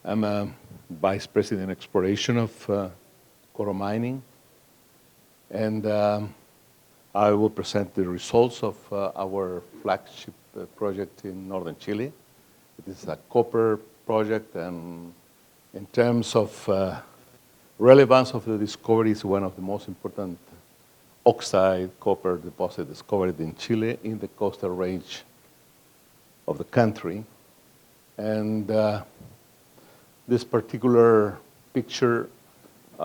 I'm a Vice President Exploration of Coro Mining, and I will present the results of our flagship project in northern Chile. It is a copper project, and in terms of relevance of the discovery, it's one of the most important oxide copper deposit discovered in Chile in the coastal range of the country. And this particular picture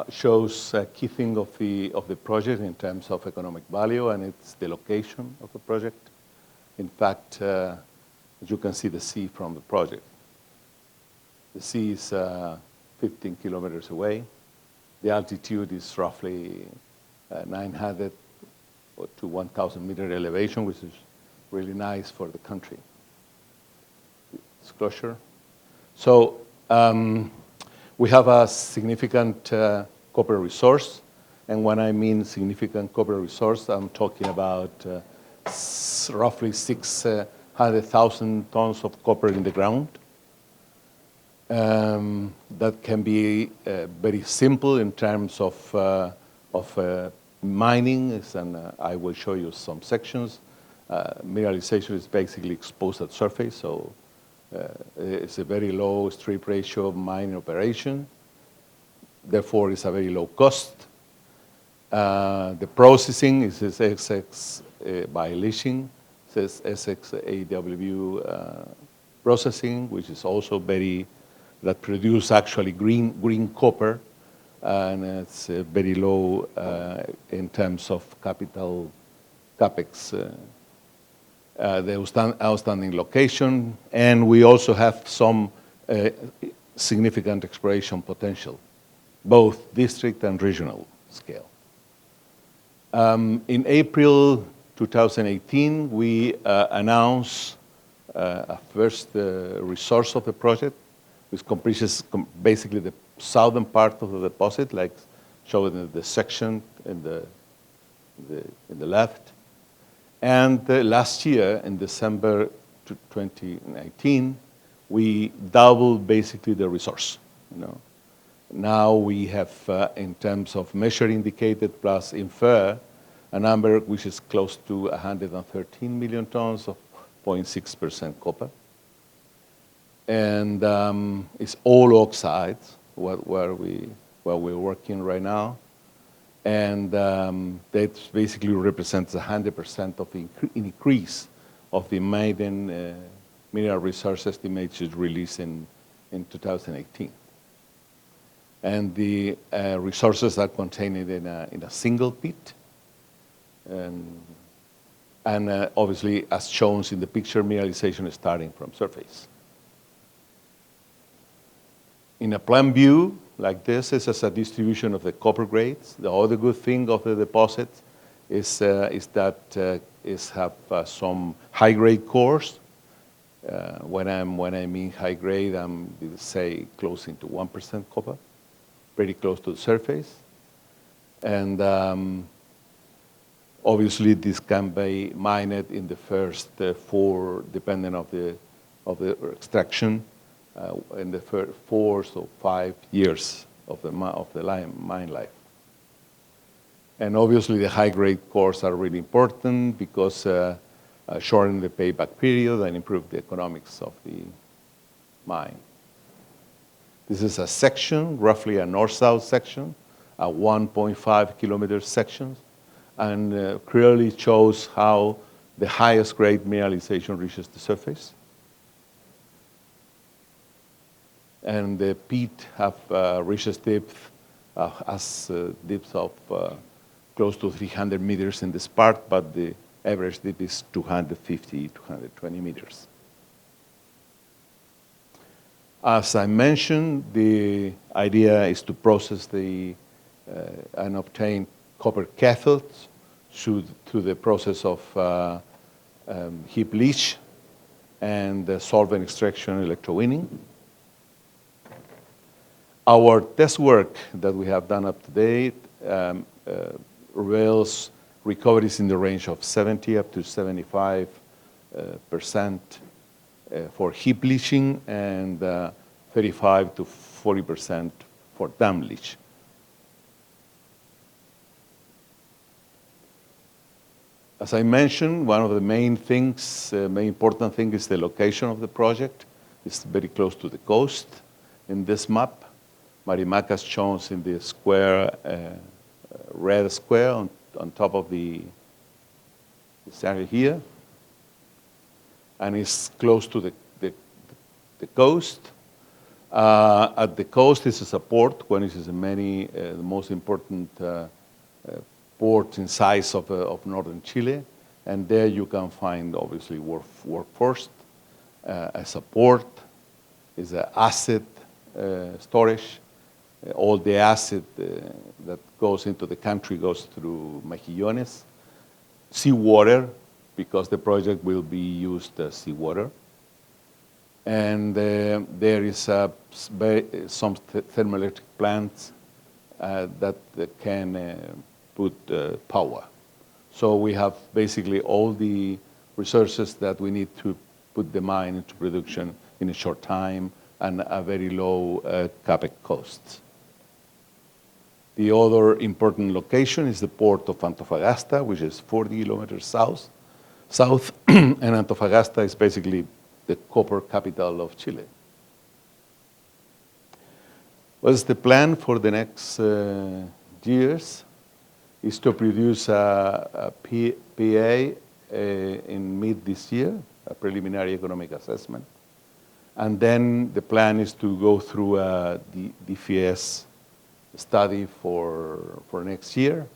shows a key thing of the project in terms of economic value, and it's the location of the project. In fact, you can see the sea from the project. The sea is 15 kilometers away. The altitude is roughly 900 to 1,000 meter elevation, which is really nice for the country. Disclosure. So we have a significant copper resource, and when I mean significant copper resource, I'm talking about roughly 600,000 tons of copper in the ground. That can be very simple in terms of mining, and I will show you some sections. Mineralization is basically exposed at surface, so it's a very low strip ratio mining operation. Therefore, it's a very low cost. The processing is SX by leaching. It's SXAW processing, which is also that produce actually green copper, and it's very low in terms of capex. The outstanding location, and we also have some significant exploration potential, both district and regional scale. In April 2018, we announced a first resource of the project, which comprises basically the southern part of the deposit, like shown in the section in the left. And last year, in December 2019, we doubled basically the resource. Now we have, in terms of measured indicated plus inferred, a number which is close to 113 million tons of 0.6% copper. And it's all oxides where we're working right now. And that basically represents 100% of the increase of the maiden mineral resource estimated release in 2018. And the resources are contained in a single pit. And obviously, as shown in the picture, mineralization is starting from surface. In a plan view, like this, is as a distribution of the copper grades. The other good thing of the deposit is that it have some high-grade cores. When I mean high-grade, I'm say close into 1% copper, pretty close to the surface. And obviously, this can be mined in the first 4, depending of the extraction. In the first 4 or 5 years of the mine life. And obviously the high-grade cores are really important because shorten the payback period and improve the economics of the mine. This is a section, roughly a north-south section, a 1.5 kilometer section, and clearly shows how the highest grade mineralization reaches the surface. And the pit have reached depth depth of close to 300 meters in this part, but the average depth is 250, 220 meters. As I mentioned, the idea is to process and obtain copper cathodes through the process of heap leach and solvent extraction and electrowinning. Our test work that we have done up to date reveals recoveries in the range of 70 up to 75% for heap leaching and 35 to 40% for dam leach. As I mentioned, one of the main important thing is the location of the project. It's very close to the coast. In this map, Marimaca is shown in the square, red square on top of this area here. And it's close to the coast. At the coast, this is a port. Guanis is the most important port in size of northern Chile. And there you can find, obviously, workforce as a port, is an asset storage. All the acid that goes into the country goes through Mejillones. Seawater, because the project will be used as seawater. And there is some thermoelectric plants that can put power. So we have basically all the resources that we need to put the mine into production in a short time and a very low capex costs. The other important location is the port of Antofagasta, which is 40 kilometers south, and Antofagasta is basically the copper capital of Chile. What's the plan for the next years? Is to produce a PA in mid this year, a preliminary economic assessment. And then the plan is to go through the DFS study for next year.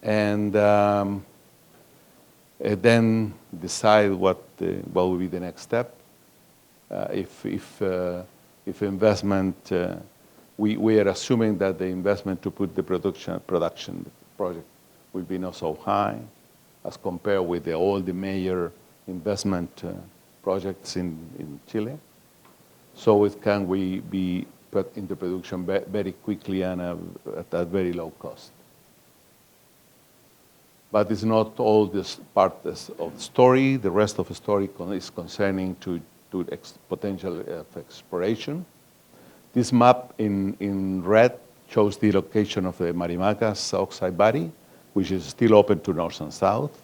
And then decide what will be the next step. If investment, we are assuming that the investment to put the production project will be not so high as compared with all the major investment projects in Chile. So it can be put into production very quickly and at a very low cost. But it's not all this part of the story. The rest of the story is concerning to potential of exploration. This map in red shows the location of the Marimaca's oxide body, which is still open to north and south,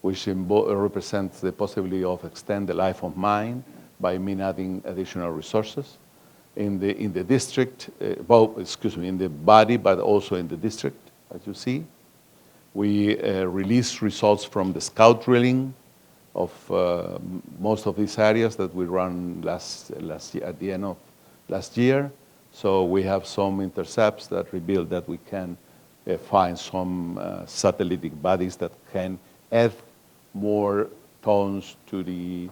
which represents the possibility of extend the life of mine by adding additional resources in the district, in the body, but also in the district, as you see. We released results from the scout drilling of most of these areas that we ran last year, at the end of last year. So we have some intercepts that reveal that we can find some satellitic bodies that can add more tons to the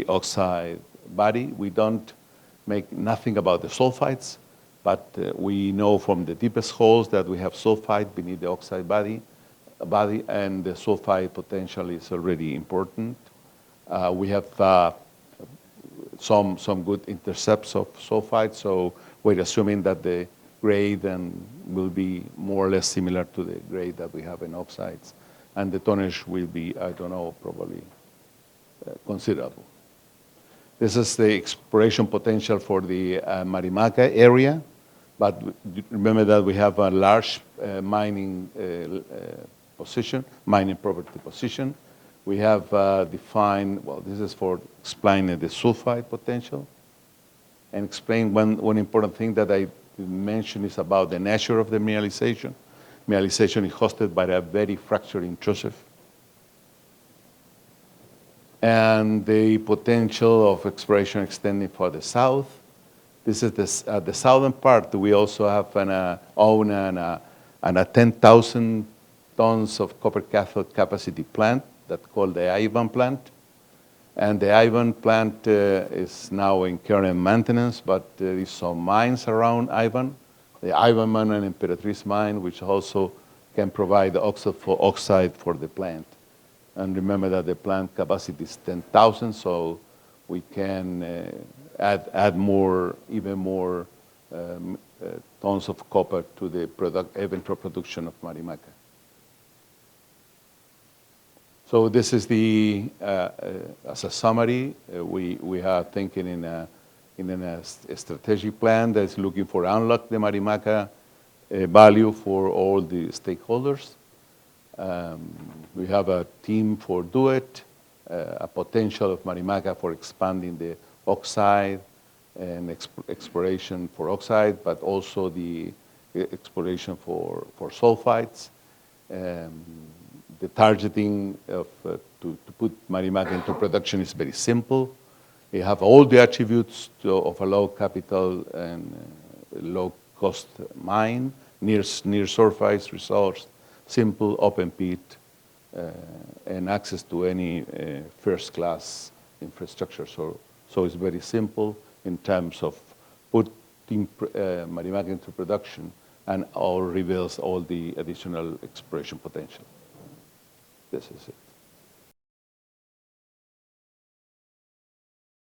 oxide body. We don't make nothing about the sulfides, but we know from the deepest holes that we have sulfide beneath the oxide body, and the sulfide potential is already important. We have some good intercepts of sulfide, so we're assuming that the grade will be more or less similar to the grade that we have in oxides, and the tonnage will be, I don't know, probably considerable. This is the exploration potential for the Marimaca area, but remember that we have a large mining property position. We have defined, this is for explaining the sulfide potential, and explain one important thing that I mentioned is about the nature of the mineralization. Mineralization is hosted by a very fractured intrusive. And the potential of exploration extending for the south. This is the southern part. We also have a 10,000 tons of copper cathode capacity plant that's called the Ivan plant. And the Ivan plant is now in current maintenance, but there is some mines around Ivan. The Ivan mine and Emperatriz mine, which also can provide the oxide for the plant. And remember that the plant capacity is 10,000, so we can add even more tons of copper to the eventual production of Marimaca. So this is as a summary, we are thinking in in a strategic plan that is looking for unlock the Marimaca value for all the stakeholders. We have a team for do it, a potential of Marimaca for expanding the oxide and exploration for oxide, but also the exploration for sulfides. The targeting of, to put Marimaca into production is very simple. We have all the attributes of a low capital and low cost mine, near surface resource, simple open pit, and access to any first class infrastructure. So it's very simple in terms of putting Marimaca into production, and all reveals all the additional exploration potential. This is it.